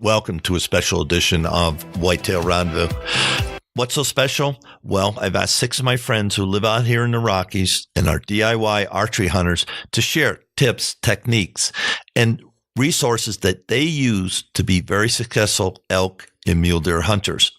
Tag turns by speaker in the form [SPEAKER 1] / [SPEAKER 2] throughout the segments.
[SPEAKER 1] Welcome to a special edition of Whitetail Rendezvous. What's so special? Well, I've asked 6 of my friends who live out here in the Rockies and are DIY archery hunters to share tips, techniques, and resources that they use to be very successful elk and mule deer hunters.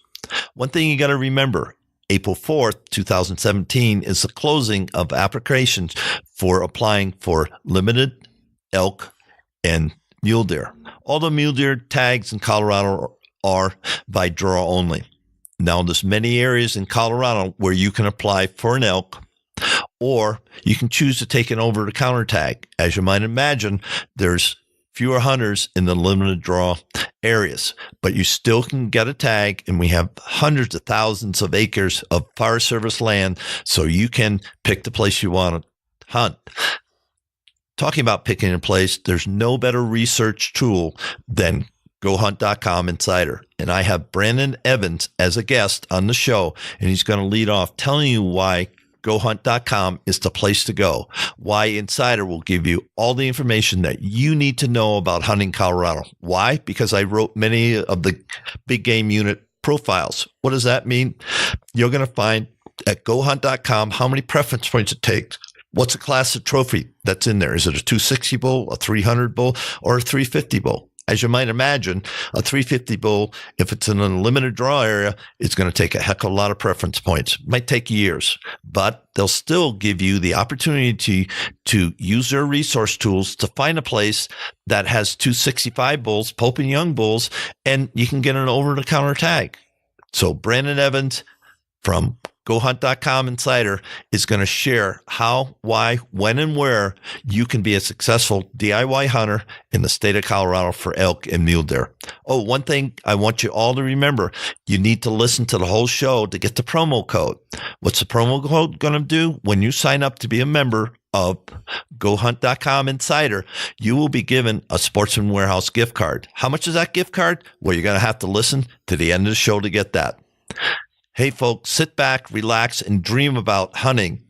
[SPEAKER 1] One thing you got to remember, April 4th, 2017 is the closing of applications for applying for limited elk and mule deer. All the mule deer tags in Colorado are by draw only. Now, there's many areas in Colorado where you can apply for an elk, or you can choose to take an over-the-counter tag. As you might imagine, there's fewer hunters in the limited draw areas, but you still can get a tag, and we have hundreds of thousands of acres of Forest Service land, so you can pick the place you want to hunt. Talking about picking a place, there's no better research tool than GoHunt.com Insider. And I have Brandon Evans as a guest on the show, and he's going to lead off telling you why GoHunt.com is the place to go, why Insider will give you all the information that you need to know about hunting Colorado. Why? Because I wrote many of the big game unit profiles. What does that mean? You're going to find at GoHunt.com how many preference points it takes. What's the class of trophy that's in there? Is it a 260 bull, a 300 bull, or a 350 bull? As you might imagine, a 350 bull, if it's in a limited draw area, it's going to take a heck of a lot of preference points. It might take years, but they'll still give you the opportunity to use their resource tools to find a place that has 265 bulls, Pope and Young bulls, and you can get an over-the-counter tag. So Brandon Evans from GoHunt.com Insider is going to share how, why, when, and where you can be a successful DIY hunter in the state of Colorado for elk and mule deer. Oh, one thing I want you all to remember, you need to listen to the whole show to get the promo code. What's the promo code going to do? When you sign up to be a member of GoHunt.com Insider, you will be given a Sportsman Warehouse gift card. How much is that gift card? Well, you're going to have to listen to the end of the show to get that. Hey, folks, sit back, relax, and dream about hunting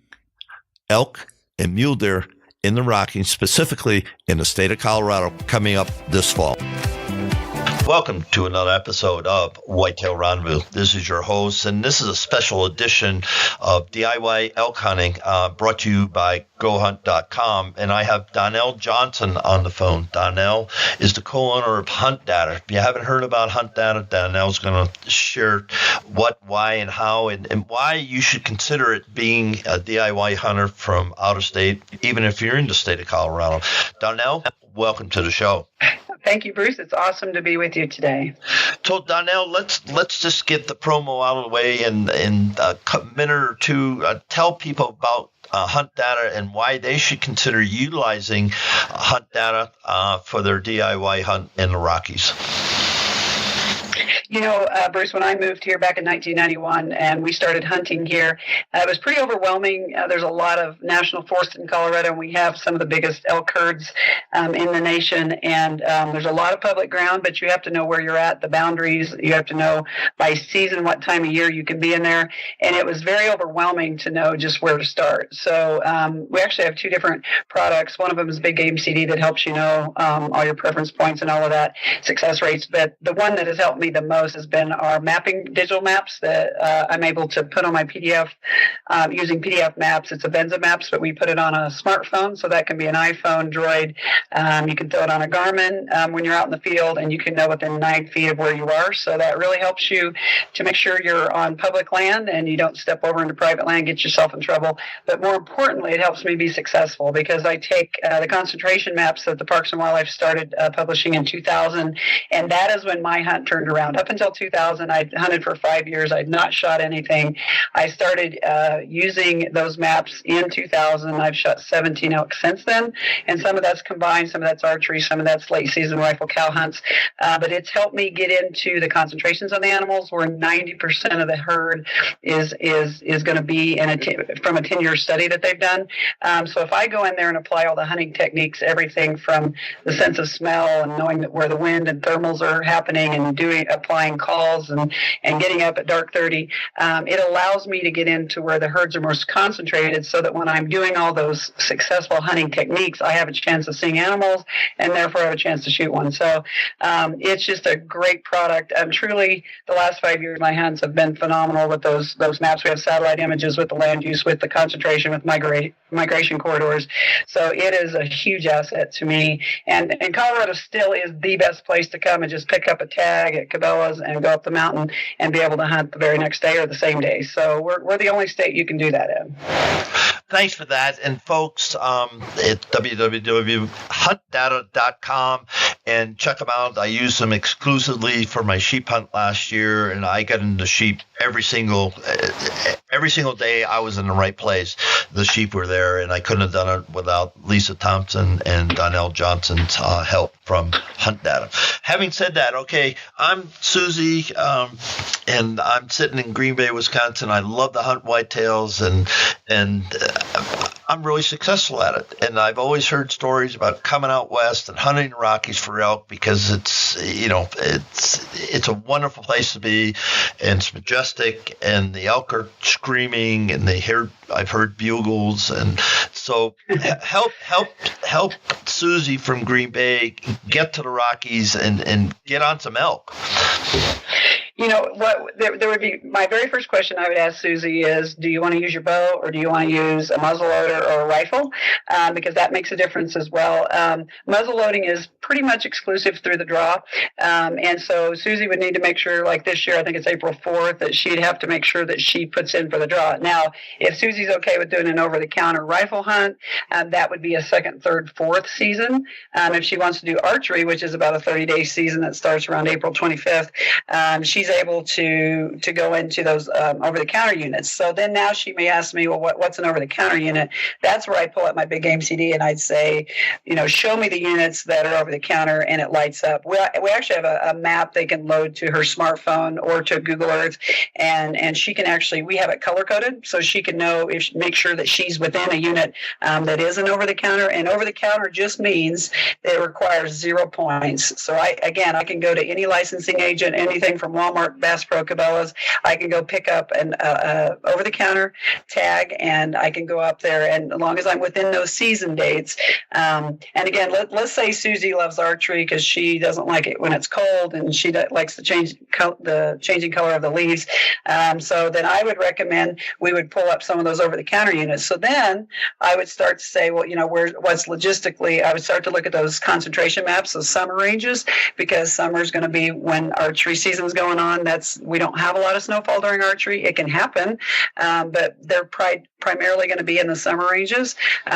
[SPEAKER 1] elk and mule deer in the Rockies, specifically in the state of Colorado, coming up this fall. Welcome to another episode of Whitetail Rendezvous. This is your host, and this is a special edition of DIY elk hunting brought to you by GoHunt.com. And I have Donnelle Johnson on the phone. Donnelle is the co-owner of Hunt Data. If you haven't heard about Hunt Data, Donnelle's going to share what, why, and how, and why you should consider it being a DIY hunter from out of state, even if you're in the state of Colorado. Donnelle, welcome to the show.
[SPEAKER 2] Thank you, Bruce. It's awesome to be with you today.
[SPEAKER 1] So, Donnelle, let's just get the promo out of the way and in a minute or two, tell people about Hunt Data and why they should consider utilizing Hunt Data for their DIY hunt in the Rockies.
[SPEAKER 2] You know, Bruce, when I moved here back in 1991 and we started hunting here, it was pretty overwhelming. There's a lot of national forests in Colorado, and we have some of the biggest elk herds in the nation. And there's a lot of public ground, but you have to know where you're at, the boundaries. You have to know by season what time of year you can be in there. And it was very overwhelming to know just where to start. So we actually have 2 different products. One of them is Big Game CD that helps you know all your preference points and all of that, success rates. But the one that has helped me the most has been our mapping digital maps that I'm able to put on my PDF using PDF maps. It's a Benza maps, but we put it on a smartphone, so that can be an iPhone, Droid. You can throw it on a Garmin when you're out in the field, and you can know within 9 feet of where you are. So that really helps you to make sure you're on public land and you don't step over into private land, get yourself in trouble. But more importantly, it helps me be successful because I take the concentration maps that the Parks and Wildlife started publishing in 2000, and that is when my hunt turned around. Up until 2000, I'd hunted for 5 years. I'd not shot anything. I started using those maps in 2000. I've shot 17 elk since then, and some of that's combined, some of that's archery, some of that's late season rifle cow hunts. But it's helped me get into the concentrations on the animals where 90% of the herd is going to be from a 10-year study that they've done. So if I go in there and apply all the hunting techniques, everything from the sense of smell and knowing that where the wind and thermals are happening and applying flying calls and getting up at dark 30, it allows me to get into where the herds are most concentrated, so that when I'm doing all those successful hunting techniques, I have a chance of seeing animals and therefore have a chance to shoot one. So it's just a great product. Truly, the last 5 years, my hunts have been phenomenal with those maps. We have satellite images with the land use, with the concentration, with migration corridors. So it is a huge asset to me. And Colorado still is the best place to come and just pick up a tag at Cabela's and go up the mountain and be able to hunt the very next day or the same day. So we're the only state you can do that in.
[SPEAKER 1] Thanks for that. And folks, it's www.huntdata.com, and check them out. I use them exclusively for my sheep hunt last year, and I got into sheep every single day. I was in the right place. The sheep were there, and I couldn't have done it without Lisa Thompson and Donnelle Johnson's help from Hunt Data. Having said that, okay, I'm Susie, and I'm sitting in Green Bay, Wisconsin. I love to hunt whitetails, and I'm really successful at it. And I've always heard stories about coming out west and hunting the Rockies for elk, because it's a wonderful place to be, and it's majestic, and the elk are screaming, and I've heard bugles, and so help Susie from Green Bay get to the Rockies and get on some elk.
[SPEAKER 2] You know what? There would be my very first question I would ask Susie is, do you want to use your bow, or do you want to use a muzzleloader or a rifle? Because that makes a difference as well. Muzzleloading is pretty much exclusive through the draw, and so Susie would need to make sure, like this year, I think it's April 4th, that she'd have to make sure that she puts in for the draw. Now, if Susie's okay with doing an over-the-counter rifle hunt, that would be a second, third, fourth season. If she wants to do archery, which is about a 30-day season that starts around April 25th, she's able to go into those over-the-counter units. So then now she may ask me, well, what's an over-the-counter unit? That's where I pull up my big game CD and I'd say, show me the units that are over-the-counter, and it lights up. We actually have a map they can load to her smartphone or to Google Earth, and she can actually, we have it color-coded, so she can know, make sure that she's within a unit that is an over-the-counter. And over-the-counter just means it requires 0 points. So I can go to any licensing agent, anything from Walmart, Bass Pro, Cabela's. I can go pick up an over-the-counter tag, and I can go up there, and as long as I'm within those season dates. And again, let's say Susie loves archery because she doesn't like it when it's cold, and she likes the changing color of the leaves. So then I would recommend we would pull up some of those over-the-counter units. So then I would start to say, well, what's logistically, I would start to look at those concentration maps, those summer ranges, because summer is going to be when archery season is going on. We don't have a lot of snowfall during archery. It can happen, but they're primarily going to be in the summer ranges.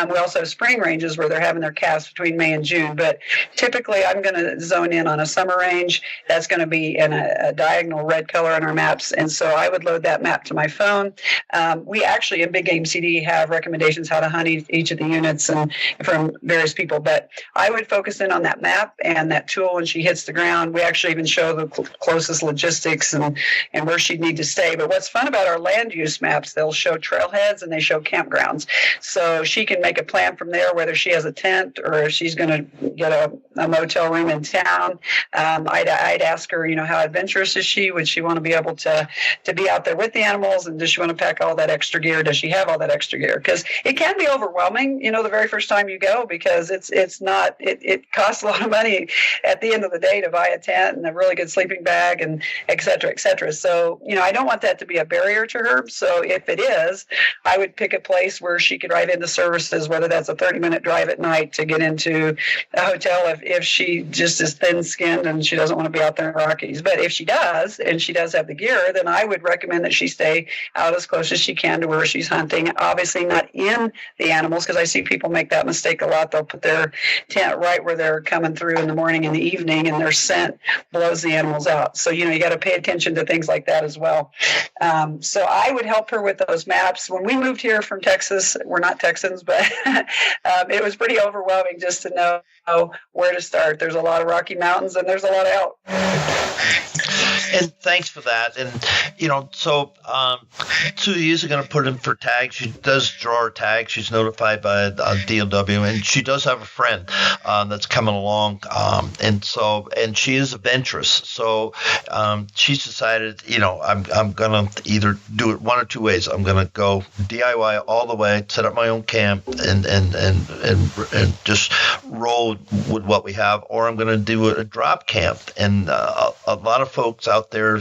[SPEAKER 2] We also have spring ranges where they're having their casts between May and June, but typically I'm going to zone in on a summer range. That's going to be in a diagonal red color on our maps, and so I would load that map to my phone. We actually, in Big Game CD, have recommendations how to hunt each of the units and from various people, but I would focus in on that map and that tool when she hits the ground. We actually even show the closest logistics and where she'd need to stay. But what's fun about our land use maps, they'll show trailheads and they show campgrounds. So she can make a plan from there, whether she has a tent or if she's going to get a motel room in town. I'd ask her, how adventurous is she? Would she want to be able to be out there with the animals? And does she want to pack all that extra gear? Does she have all that extra gear? Because it can be overwhelming, the very first time you go, because it costs a lot of money at the end of the day to buy a tent and a really good sleeping bag and et cetera, et cetera. So, I don't want that to be a barrier to her. So if it is, I would pick a place where she could drive into services, whether that's a 30-minute drive at night to get into a hotel if she just is thin-skinned and she doesn't want to be out there in the Rockies. But if she does, and she does have the gear, then I would recommend that she stay out as close as she can to where she's hunting. Obviously not in the animals, because I see people make that mistake a lot. They'll put their tent right where they're coming through in the morning and the evening, and their scent blows the animals out. So, you got to pay attention to things like that as well. So I would help her with those maps. When we moved here from Texas, we're not Texans, but it was pretty overwhelming just to know where to start. There's a lot of Rocky Mountains and there's a lot of elk.
[SPEAKER 1] And thanks for that. And, so Susie is going to put in for tags. She does draw her tags. She's notified by DLW, and she does have a friend that's coming along. And she is adventurous. So she's decided, I'm going to either do it one or two ways. I'm going to go DIY all the way, set up my own camp, and just roll with what we have, or I'm going to do a drop camp. And a lot of folks out there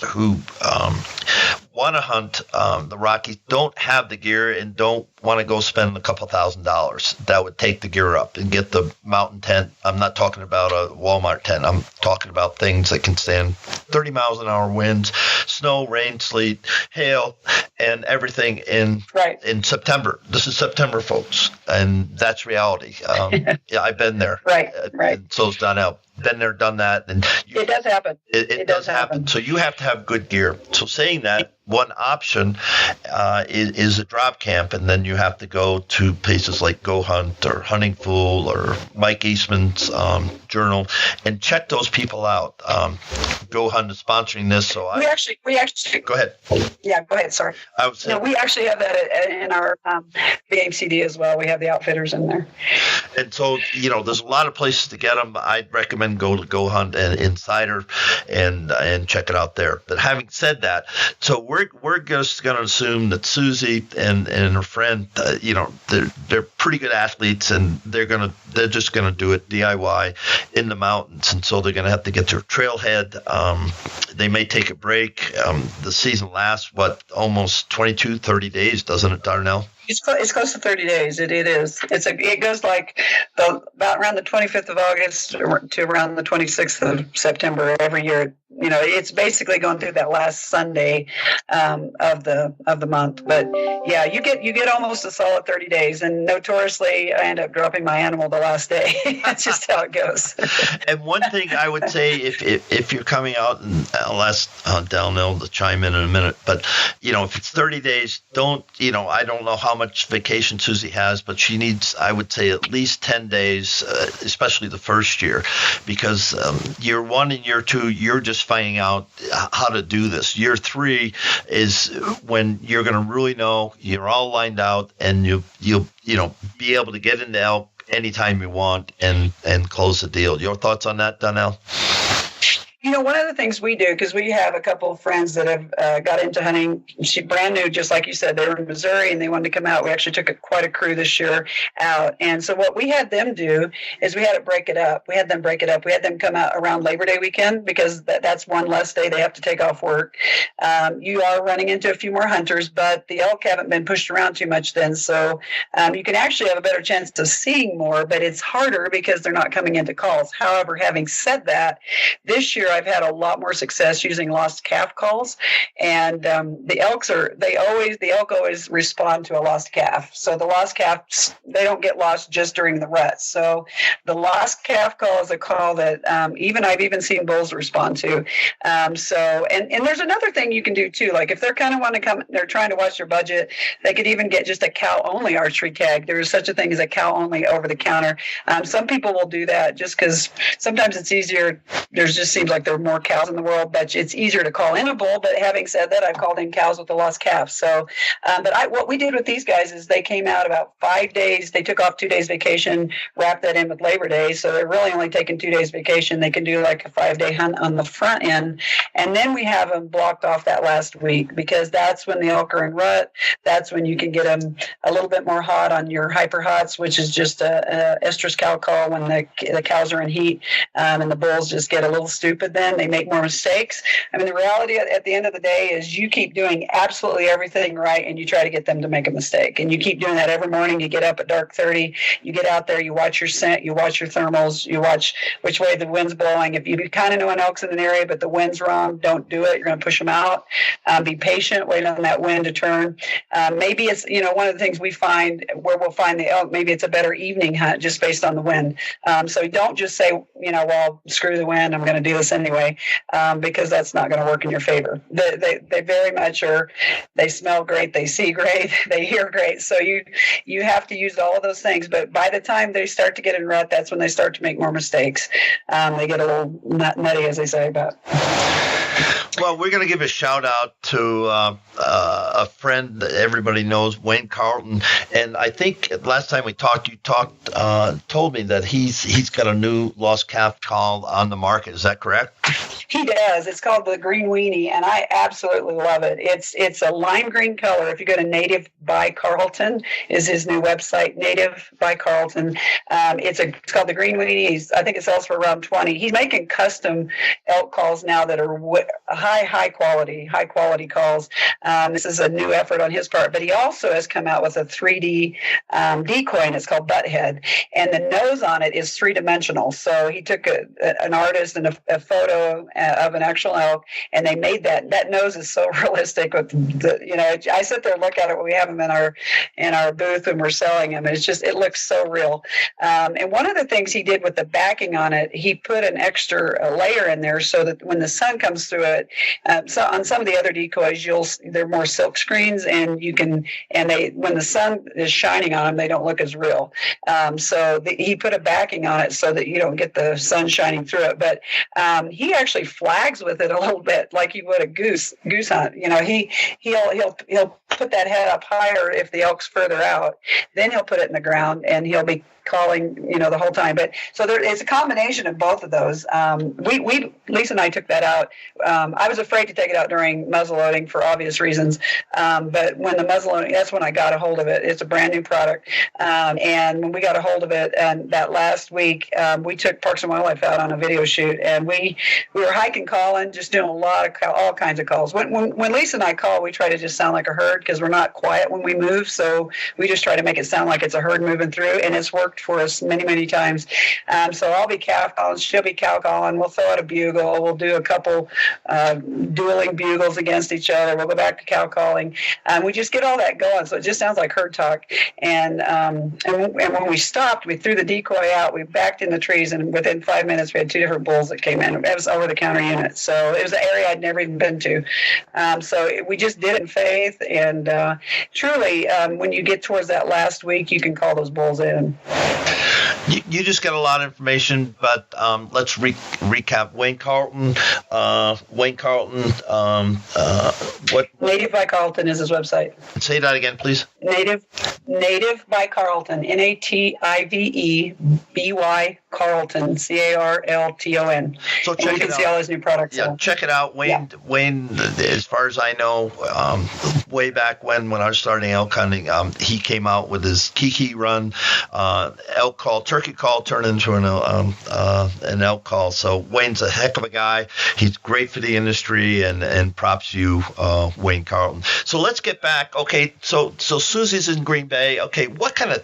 [SPEAKER 1] who want to hunt the Rockies don't have the gear and don't want to go spend a couple $1,000s. That would take the gear up and get the mountain tent. I'm not talking about a Walmart tent. I'm talking about things that can stand 30 miles an hour winds, snow, rain, sleet, hail, and everything in September. This is September, folks, and that's reality. Yeah, I've been there. Right. And so's Donnelle. Been there, done that, and
[SPEAKER 2] it does happen.
[SPEAKER 1] It does happen. So you have to have good gear. So saying that, one option is a drop camp, and then you have to go to places like Go Hunt or Hunting Fool or Mike Eastman's journal and check those people out. Go Hunt is sponsoring this, so
[SPEAKER 2] we actually
[SPEAKER 1] go ahead.
[SPEAKER 2] Yeah, go ahead. Sorry.
[SPEAKER 1] I would say
[SPEAKER 2] we actually have that in our BMCD as well. We have the outfitters in there.
[SPEAKER 1] And so there's a lot of places to get them. I'd recommend go to Go Hunt and Insider and check it out there. But having said that, so we're just going to assume that Susie and her friend, they're pretty good athletes, and they're just going to do it DIY in the mountains, and so they're going to have to get their trailhead. They may take a break. The season lasts almost 22, 30 days, doesn't it, Donnelle?
[SPEAKER 2] It's close to 30 days. It is. It goes like about around the 25th of August to around the 26th of September every year. It's basically going through that last Sunday of the month. But yeah, you get almost a solid 30 days. And notoriously, I end up dropping my animal the last day. That's just how it goes.
[SPEAKER 1] And one thing I would say, if you're coming out, and I'll ask Donnelle to chime in a minute, but if it's 30 days, I don't know how much vacation Susie has, but she needs, I would say, at least 10 days, especially the first year, because year one and year two, you're just finding out how to do this. Year three is when you're going to really know you're all lined out, and you'll be able to get into elk anytime you want and close the deal. Your thoughts on that, Donnelle?
[SPEAKER 2] One of the things we do, because we have a couple of friends that have got into hunting, she brand new, just like you said, they were in Missouri and they wanted to come out. We actually took quite a crew this year out. And so what we had them do is we had them break it up. We had them come out around Labor Day weekend, because that's one less day they have to take off work. You are running into a few more hunters, but the elk haven't been pushed around too much then. So you can actually have a better chance of seeing more, but it's harder because they're not coming into calls. However, having said that, this year I've had a lot more success using lost calf calls, and the elk always respond to a lost calf. So the lost calves, they don't get lost just during the rut. So the lost calf call is a call that I've even seen bulls respond to. And there's another thing you can do too. Like if they're kind of want to come, they're trying to watch their budget, they could even get just a cow only archery tag. There is such a thing as a cow only over the counter. Some people will do that just because sometimes it's easier. There just seems like there are more cows in the world, but it's easier to call in a bull. But having said that, I've called in cows with the lost calves. So, what we did with these guys is they came out about 5 days. They took off 2 days vacation, wrapped that in with Labor Day. So they're really only taking 2 days vacation. They can do like a 5-day hunt on the front end. And then we have them blocked off that last week, because that's when the elk are in rut. That's when you can get them a little bit more hot on your hyper hots, which is just a estrus cow call when the cows are in heat, and the bulls just get a little stupid then. They make more mistakes. I mean, the reality at the end of the day is you keep doing absolutely everything right, and you try to get them to make a mistake. And you keep doing that every morning. You get up at dark 30, you get out there, you watch your scent, you watch your thermals, you watch which way the wind's blowing. If you kind of know an elk's in an area, but the wind's wrong, don't do it. You're going to push them out. Be patient, wait on that wind to turn. Maybe it's, one of the things we find where we'll find the elk, maybe it's a better evening hunt just based on the wind. So don't just say, well, screw the wind, I'm going to do this anyway, because that's not going to work in your favor. They very much are, they smell great, they see great, they hear great. So you have to use all of those things. But by the time they start to get in rut, that's when they start to make more mistakes. They get a little nutty, as they say. But
[SPEAKER 1] Well, we're going to give a shout out to a friend that everybody knows, Wayne Carlton, and I think last time we talked, you told me that he's got a new lost calf call on the market. Is that correct?
[SPEAKER 2] He does. It's called the Green Weenie, and I absolutely love it. It's a lime green color. If you go to Native by Carlton, is his new website, Native by Carlton. It's called the Green Weenie. I think it sells for around $20. He's making custom elk calls now that are high quality calls. This is a new effort on his part, but he also has come out with a 3D decoy, and it's called Butthead, and the nose on it is three-dimensional. So he took an artist and a photo of an actual elk, and they made that. That nose is so realistic. With I sit there and look at it when we have them in our booth when we're selling them. It looks so real. And one of the things he did with the backing on it, he put an extra layer in there so that when the sun comes through it, so on some of the other decoys, they're more silk screens, and when the sun is shining on them, they don't look as real. He put a backing on it so that you don't get the sun shining through it. But he actually flags with it a little bit like you would a goose hunt. He'll put that head up higher if the elk's further out. Then he'll put it in the ground, and he'll be calling, the whole time. But so it's a combination of both of those. Lisa and I took that out. I was afraid to take it out during muzzleloading for obvious reasons. But when the muzzleloading, that's when I got a hold of it. It's a brand new product. And when we got a hold of it, and that last week, we took Parks and Wildlife out on a video shoot, and we were hiking, calling, just doing a lot of all kinds of calls. When Lisa and I call, we try to just sound like a herd because we're not quiet when we move. So we just try to make it sound like it's a herd moving through, and it's worked for us many, many times. So I'll be calf calling, she'll be cow calling, we'll throw out a bugle, we'll do a couple dueling bugles against each other, we'll go back to cow calling, and we just get all that going. So it just sounds like herd talk. And when we stopped, we threw the decoy out, we backed in the trees, and within 5 minutes we had two different bulls that came in. It was over-the-counter unit. So it was an area I'd never even been to. We just did it in faith, and truly, when you get towards that last week, you can call those bulls in.
[SPEAKER 1] You just got a lot of information, but let's recap. Wayne Carlton. What?
[SPEAKER 2] Native by Carlton is his website.
[SPEAKER 1] Say that again, please.
[SPEAKER 2] Native by Carlton. NATIVEBY Carlton. CARLTON.
[SPEAKER 1] So check it out. You can
[SPEAKER 2] see all his new products.
[SPEAKER 1] Yeah, check it out. Wayne, as far as I know, way back when I was starting elk hunting, he came out with his Kiki run, elk call, turkey call turned into an elk call. So Wayne's a heck of a guy. He's great for the industry, and props you, Wayne Carlton. So let's get back. Okay, so Susie's in Green Bay. Okay, what kind of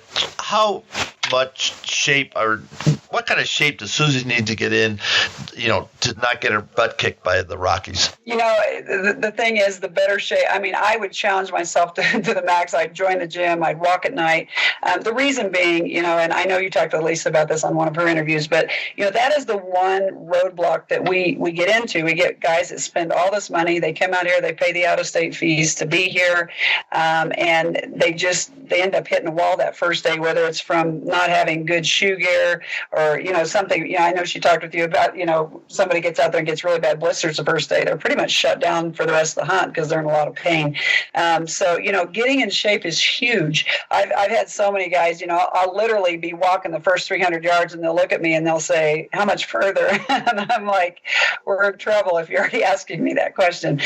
[SPEAKER 1] shape does Susie need to get in, to not get her butt kicked by the Rockies?
[SPEAKER 2] The thing is, the better shape. I mean, I would challenge myself to the max. I'd join the gym. I'd walk at night. The reason being, and I know you talked to Lisa about this on one of her interviews, but, that is the one roadblock that we get into. We get guys that spend all this money. They come out here, they pay the out-of-state fees to be here, and they end up hitting the wall that first day, whether it's from not having good shoe gear or, something. I know she talked with you about, somebody gets out there and gets really bad blisters the first day. They're pretty much shut down for the rest of the hunt because they're in a lot of pain. Getting in shape is huge. I've had so many guys, I'll literally be walking the first 300 yards and they'll look at me and they'll say, how much further? And I'm like, we're in trouble if you're already asking me that question.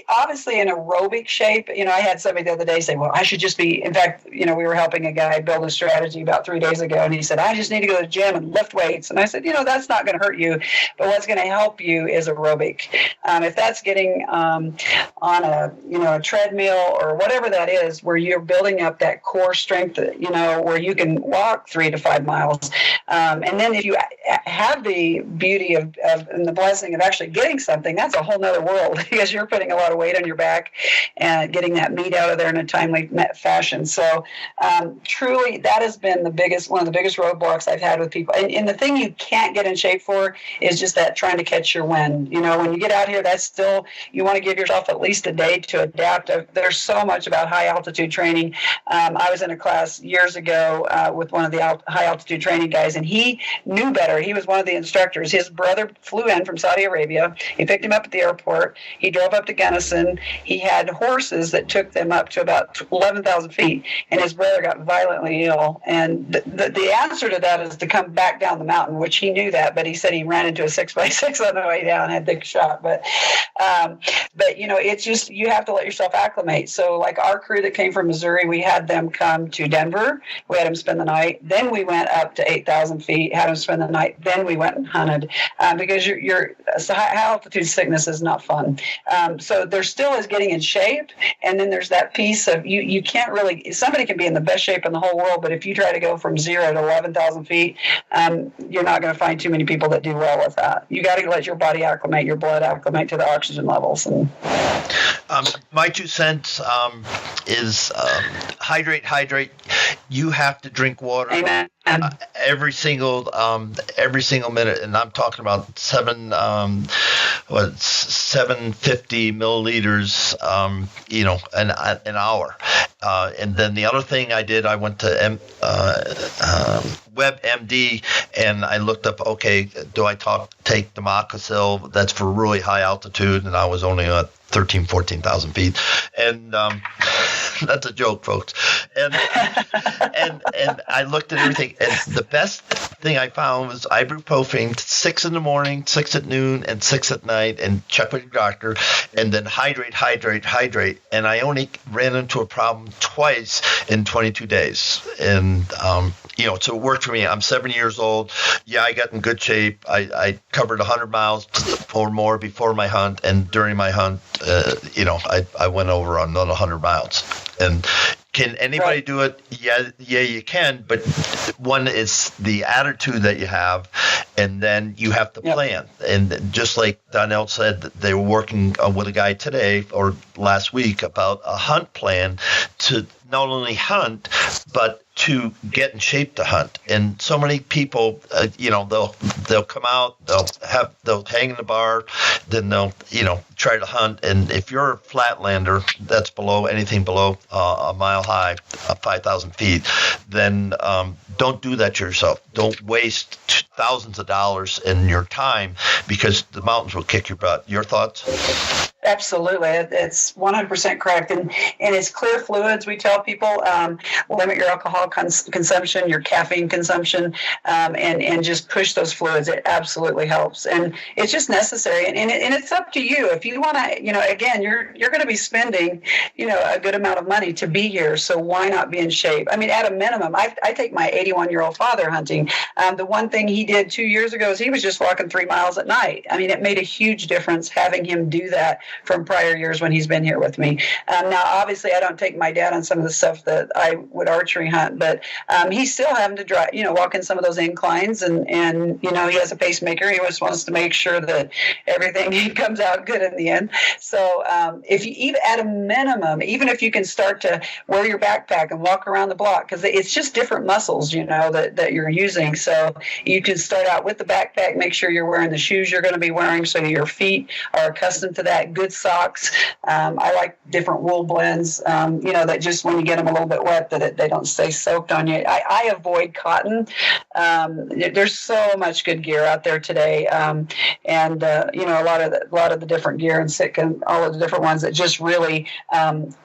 [SPEAKER 2] Obviously in aerobic shape, I had somebody the other day say, well, I should just be, in fact, we were helping a guy build a strategy about 3 days ago, and he said, I just need to go to the gym and lift weights. And I said, that's not going to hurt you, but what's going to help you is aerobic. If that's getting on a treadmill or whatever that is, where you're building up that core strength, where you can walk 3 to 5 miles. And then if you have the beauty of and the blessing of actually getting something, that's a whole nother world because you're putting a lot of weight on your back and getting that meat out of there in a timely fashion. So truly, that has been one of the biggest roadblocks I've had with people. And the thing you can't get in shape for is just that trying to catch your wind. When you get out here, that's still, you want to give yourself at least a day to adapt. There's so much about high altitude training. I was in a class years ago with one of the high altitude training guys, and he knew better. He was one of the instructors. His brother flew in from Saudi Arabia. He picked him up at the airport. He drove up to Gunnison. He had horses that took them up to about 11,000 feet, and his brother got violently ill. And the answer to that is to come back down the mountain, which he knew that, but he said he ran into a 6x6 on the way down, had a big shot. But it's just, you have to let yourself acclimate. So like our crew that came from Missouri, we had them come to Denver. We had them spend the night. Then we went up to 8,000 feet, had them spend the night. Then we went and hunted because high altitude sickness is not fun. So there still is getting in shape. And then there's that piece of you can't really, somebody can be in the best shape in the whole world, but if you try to go from 0 to 11,000 feet, you're not going to find too many people that do well with that. You got to let your body acclimate, your blood acclimate to the oxygen levels. And
[SPEAKER 1] my 2 cents is hydrate. You have to drink water.
[SPEAKER 2] Amen.
[SPEAKER 1] Every single minute, and I'm talking about 750 milliliters, an hour. And then the other thing I did, I went to WebMD, and I looked up, okay, do I take the Moccasil? That's for really high altitude, and I was only at 14,000 feet, and that's a joke, folks. And I looked at everything, and the best thing I found was ibuprofen, 6 in the morning, 6 at noon, and 6 at night, and check with your doctor, and then hydrate. And I only ran into a problem twice in 22 days, and so it worked for me. I'm 7 years old. Yeah, I got in good shape. I covered 100 miles or more before my hunt, and during my hunt, I went over another 100 miles. And can anybody do it? Yeah, you can. But one is the attitude that you have, and then you have to plan. And just like Donnelle said, they were working with a guy today or last week about a hunt plan to not only hunt, but to get in shape to hunt. And so many people, they'll come out, they'll hang in the bar, then they'll, try to hunt. And if you're a flatlander that's anything below a mile high, 5,000 feet, then don't do that to yourself. Don't waste thousands of dollars in your time because the mountains will kick your butt. Your thoughts?
[SPEAKER 2] Absolutely. It's 100% correct. And it's clear fluids. We tell people limit your alcohol consumption, your caffeine consumption, and just push those fluids. It absolutely helps. And it's just necessary. And it's up to you. If you want to, again, you're going to be spending, a good amount of money to be here. So why not be in shape? I mean, at a minimum, I take my 81-year-old father hunting. The one thing he did 2 years ago is he was just walking 3 miles at night. I mean, it made a huge difference having him do that from prior years when he's been here with me. Now, obviously, I don't take my dad on some of the stuff that I would archery hunt, but he's still having to drive, walk in some of those inclines, and he has a pacemaker. He just wants to make sure that everything comes out good in the end. So if you even at a minimum, even if you can start to wear your backpack and walk around the block, because it's just different muscles, that you're using. So you can start out with the backpack, make sure you're wearing the shoes you're going to be wearing so your feet are accustomed to that. Good socks. I like different wool blends, that just when you get them a little bit wet, that they don't stay soaked on you. I avoid cotton. There's so much good gear out there today, a lot of the different gear and Sitka and all of the different ones that just really,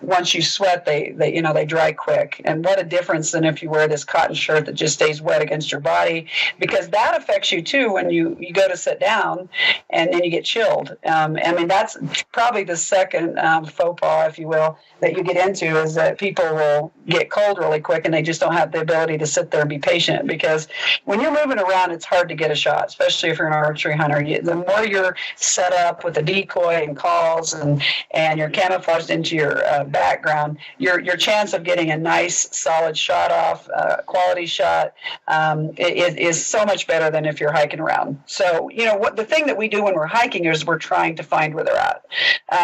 [SPEAKER 2] once you sweat, they dry quick. And what a difference than if you wear this cotton shirt that just stays wet against your body, because that affects you too when you go to sit down and then you get chilled. That's probably the second faux pas, if you will, that you get into, is that people will get cold really quick and they just don't have the ability to sit there and be patient, because when you're moving around, it's hard to get a shot, especially if you're an archery hunter. The more you're set up with a decoy and calls and you're camouflaged into your background, your chance of getting a nice solid shot off, quality shot, is so much better than if you're hiking around. So, what the thing that we do when we're hiking is we're trying to find where they're at.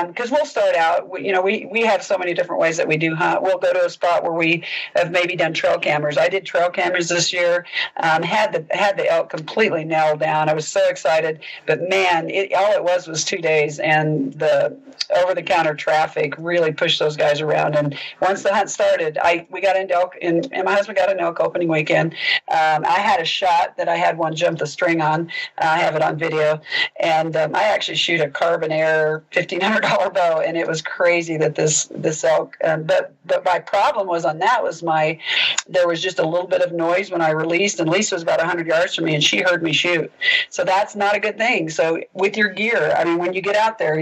[SPEAKER 2] because we'll start out. We have so many different ways that we do hunt. We'll go to a spot where we have maybe done trail cameras. I did trail cameras this year. Had the elk completely nailed down. I was so excited, but man, all it was 2 days, and the over-the-counter traffic really pushed those guys around. And once the hunt started, we got into elk, and my husband got an elk opening weekend. I had a shot that I had one jump the string on. I have it on video, and I actually shoot a Carbon Air $1,500 bow, and it was crazy that this elk. But my problem was on that was there was just a little bit of noise when I released, and Lisa was about 100 yards from me, and she heard me shoot. So that's not a good thing. So with your gear, I mean, when you get out there,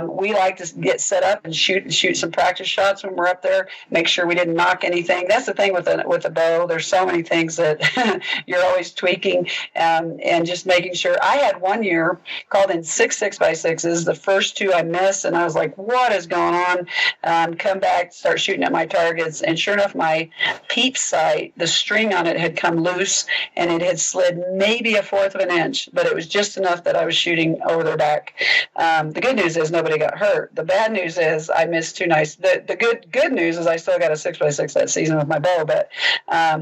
[SPEAKER 2] we like to get set up and shoot some practice shots when we're up there. Make sure we didn't knock anything. That's the thing with a bow. There's so many things that you're always tweaking, and just making sure. I had one year called in 6 6x6s. The first 2 I missed, and I was like, "What is going on?" Come back, start shooting at my targets, and sure enough, my peep sight, the string on it had come loose, and it had slid maybe 1/4 of an inch, but it was just enough that I was shooting over their back. The good news is nobody got hurt. The bad news is I missed 2 nice. The good news is I still got a 6x6 that season with my bow, but I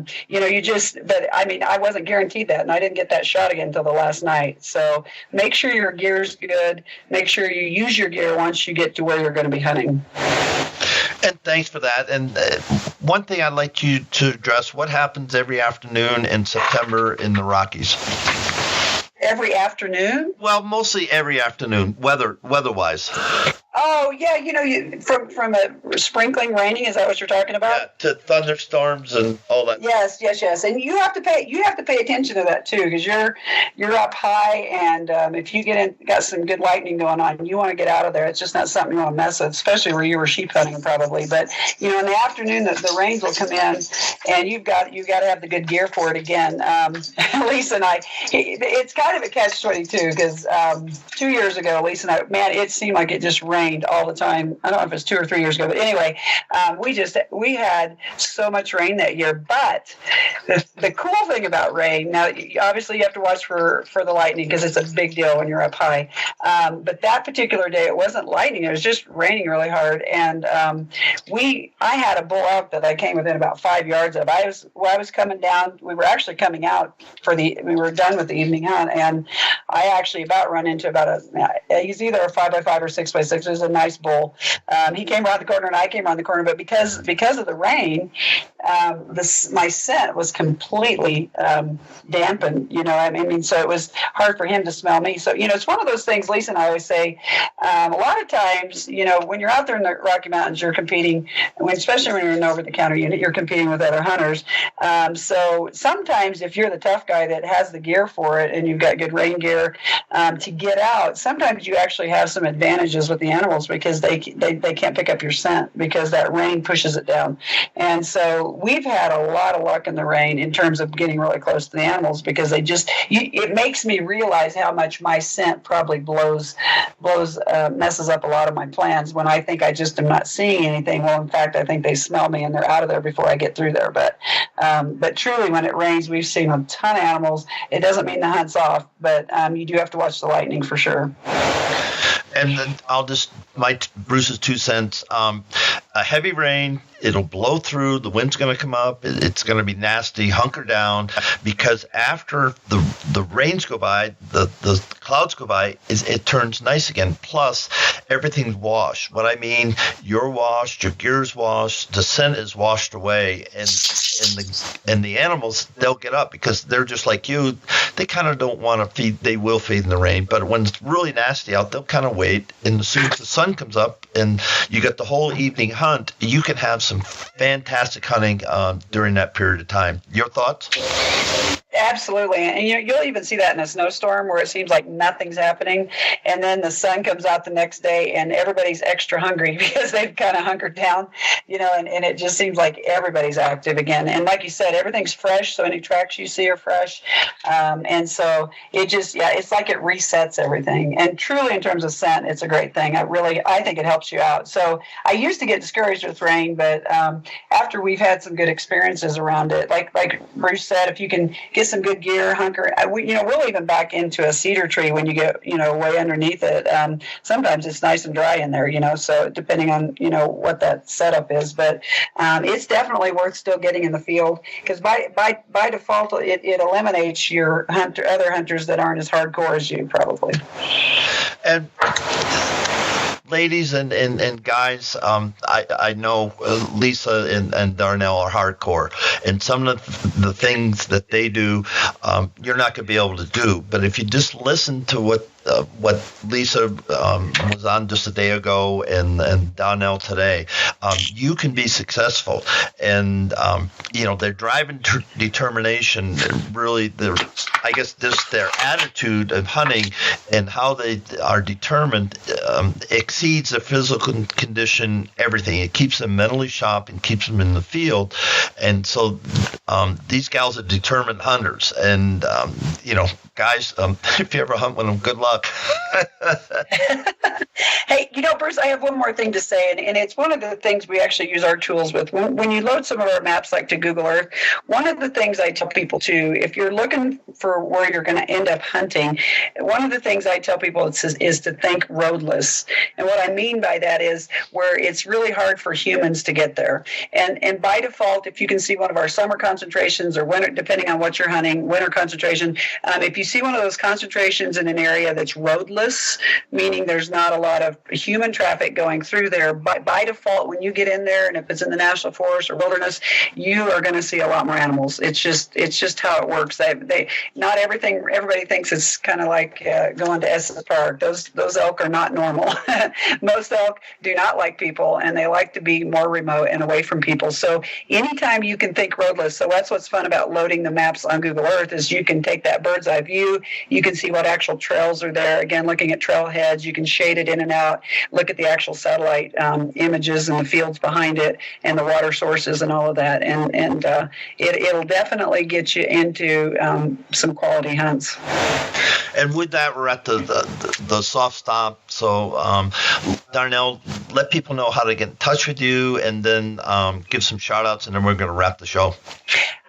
[SPEAKER 2] mean, I wasn't guaranteed that, and I didn't get that shot again until the last night. So make sure your gear's good. Make sure you use your gear once you get to where you're going to be hunting.
[SPEAKER 1] And thanks for that. And one thing I'd like you to address, what happens every afternoon in September in the Rockies?
[SPEAKER 2] Every afternoon?
[SPEAKER 1] Well, mostly every afternoon, weather-wise.
[SPEAKER 2] Oh, yeah, from a sprinkling raining, is that what you're talking about?
[SPEAKER 1] Yeah, to thunderstorms and all that.
[SPEAKER 2] Yes. And you have to pay attention to that too, because you're up high, and if you got some good lightning going on, you want to get out of there. It's just not something you want to mess with, especially where you were sheep hunting probably. But in the afternoon, the rains will come in, and you've got to have the good gear for it again. Lisa and I, it's kind of a catch-22, because 2 years ago, Lisa and I, man, it seemed like it just rained all the time. I don't know if it's 2 or 3 years ago, but anyway, we had so much rain that year. But the cool thing about rain, now obviously you have to watch for the lightning, because it's a big deal when you're up high. But that particular day, it wasn't lightning; it was just raining really hard. And I had a bull elk that I came within about 5 yards of. I was coming down. We were actually coming out we were done with the evening hunt, and I actually about run into he's either a 5x5 or 6x6. It was a nice bull. He came around the corner, and I came around the corner, but because of the rain, my scent was completely dampened. So it was hard for him to smell me. So it's one of those things. Lisa and I always say, a lot of times, when you're out there in the Rocky Mountains, you're competing, especially when you're in an over-the-counter unit, you're competing with other hunters. So sometimes if you're the tough guy that has the gear for it, and you've got good rain gear to get out, sometimes you actually have some advantages with the animals, because they can't pick up your scent, because that rain pushes it down. And so we've had a lot of luck in the rain in terms of getting really close to the animals, because it makes me realize how much my scent probably messes up a lot of my plans when I think I just am not seeing anything. Well, in fact, I think they smell me and they're out of there before I get through there. But truly, when it rains, we've seen a ton of animals. It doesn't mean the hunt's off, but you do have to watch the lightning for sure.
[SPEAKER 1] And then Bruce's 2 cents. A heavy rain, it'll blow through. The wind's going to come up. It's going to be nasty. Hunker down, because after the rains go by, the clouds go by, it turns nice again. Plus, everything's washed. What I mean, you're washed, your gear's washed, the scent is washed away, and the animals, they'll get up, because they're just like you. They kind of don't want to feed. They will feed in the rain, but when it's really nasty out, they'll kind of wait. And as soon as the sun comes up and you get the whole evening hunt, you can have some fantastic hunting during that period of time. Your thoughts?
[SPEAKER 2] Absolutely. And you'll even see that in a snowstorm where it seems like nothing's happening. And then the sun comes out the next day and everybody's extra hungry because they've kind of hunkered down, and it just seems like everybody's active again. And like you said, everything's fresh. So any tracks you see are fresh. And so it's like it resets everything. And truly in terms of scent, it's a great thing. I think it helps you out. So I used to get discouraged with rain, but after we've had some good experiences around it, like Bruce said, if you can get some good gear, hunker. We'll even back into a cedar tree when you get, way underneath it. Sometimes it's nice and dry in there, so depending on, what that setup is. But it's definitely worth still getting in the field because by default, it eliminates your other hunters that aren't as hardcore as you probably.
[SPEAKER 1] And ladies and guys, I know Lisa and Donnelle are hardcore, and some of the things that they do, you're not going to be able to do. But if you just listen to what Lisa was on just a day ago and Donnelle today, you can be successful. And, their drive and determination, really, I guess just their attitude of hunting and how they are determined exceeds the physical condition, everything. It keeps them mentally sharp and keeps them in the field. And so these gals are determined hunters. And, guys, if you ever hunt with them, good luck.
[SPEAKER 2] Hey, Bruce, I have one more thing to say, and it's one of the things we actually use our tools with. When you load some of our maps like to Google Earth, one of the things I tell people too, if you're looking for where you're going to end up hunting, one of the things I tell people is to think roadless. And what I mean by that is where it's really hard for humans to get there. And by default, if you can see one of our summer concentrations or winter, depending on what you're hunting, winter concentration, if you see one of those concentrations in an area that's roadless, meaning there's not a lot of human traffic going through there, by default, when you get in there, and if it's in the national forest or wilderness, you are going to see a lot more animals. It's just how it works. They not everything. Everybody thinks it's kind of like going to Estes Park. Those elk are not normal. Most elk do not like people, and they like to be more remote and away from people. So anytime you can think roadless, so that's what's fun about loading the maps on Google Earth is you can take that bird's eye view. You can see what actual trails are there. Again, looking at trailheads, you can shade it in and out. Look at the actual satellite images and the fields behind it, and the water sources and all of that. And it'll definitely get you into some quality hunts.
[SPEAKER 1] And with that, we're at the soft stop. So, Donnelle, let people know how to get in touch with you, and then give some shout outs, and then we're going to wrap the show.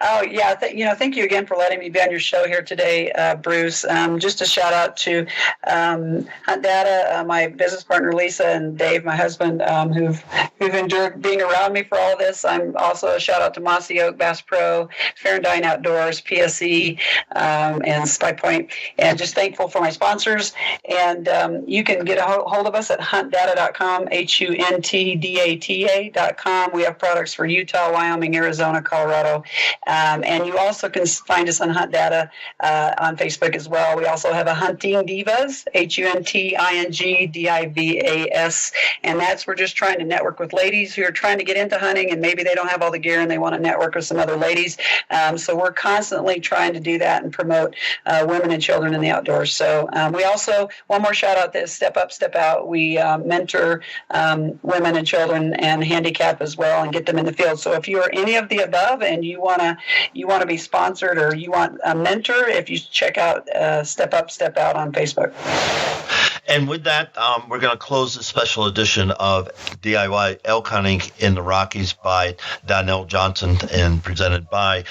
[SPEAKER 2] Oh, yeah. Thank you again for letting me be on your show here today, Bruce. Just a shout out to Hunt Data, my business partner, Lisa, and Dave, my husband, who've endured being around me for all of this. I'm also a shout out to Mossy Oak, Bass Pro, Fair and Dine Outdoors, PSE, and Spy Point. And just thankful for my sponsors. And you can get a hold of us at huntdata.com, huntdata.com. We have products for Utah, Wyoming, Arizona, Colorado. And you also can find us on Hunt Data on Facebook as well. We also have a Hunting Divas, HUNTING DIVAS, and we're just trying to network with ladies who are trying to get into hunting, and maybe they don't have all the gear and they want to network with some other ladies. So we're constantly trying to do that and promote women and children in the outdoors. So we also, one more shout out to Step Up, Step Out. We mentor women and children and handicap as well and get them in the field. So if you are any of the above and you want to be sponsored or you want a mentor, if you check out Step Up, Step Out on Facebook.
[SPEAKER 1] And with that, we're going to close this special edition of DIY Elk Hunting in the Rockies by Donnelle Johnson and presented by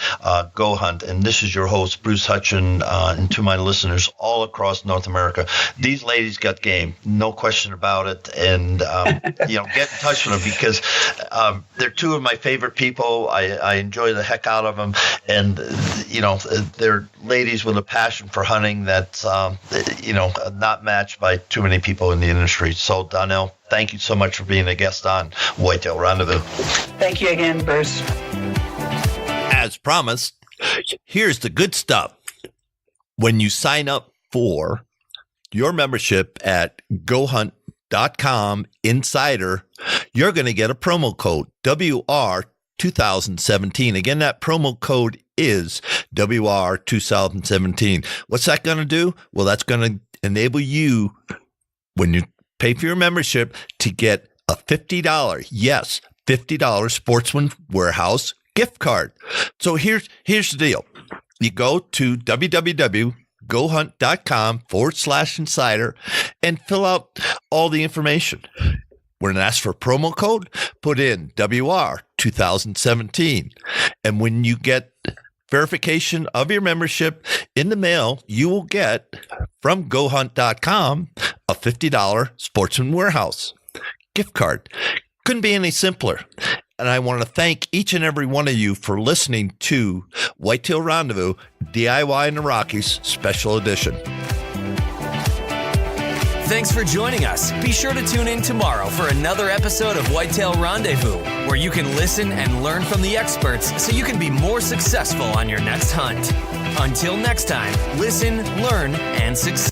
[SPEAKER 1] Go Hunt. And this is your host, Bruce Hutchin, and to my listeners all across North America. These ladies got game, no question about it. And, get in touch with them because they're two of my favorite people. I enjoy the heck out of them. And, they're ladies with a passion for hunting that's, not matched by too many people in the industry. So, Donnelle, thank you so much for being a guest on Whitetail Rendezvous.
[SPEAKER 2] Thank you again, Bruce.
[SPEAKER 1] As promised, here's the good stuff. When you sign up for your membership at GoHunt.com Insider, you're going to get a promo code, WR2017. Again, that promo code is WR2017. What's that going to do? Well, that's going to enable you, when you pay for your membership, to get a $50, yes, $50 Sportsman Warehouse gift card. So here's the deal. You go to www.gohunt.com/insider and fill out all the information. When it asks for promo code, put in WR2017. And when you get verification of your membership. In the mail, you will get from GoHunt.com a $50 Sportsman Warehouse gift card. Couldn't be any simpler. And I want to thank each and every one of you for listening to Whitetail Rendezvous DIY in the Rockies Special Edition.
[SPEAKER 3] Thanks for joining us. Be sure to tune in tomorrow for another episode of Whitetail Rendezvous, where you can listen and learn from the experts so you can be more successful on your next hunt. Until next time, listen, learn, and succeed.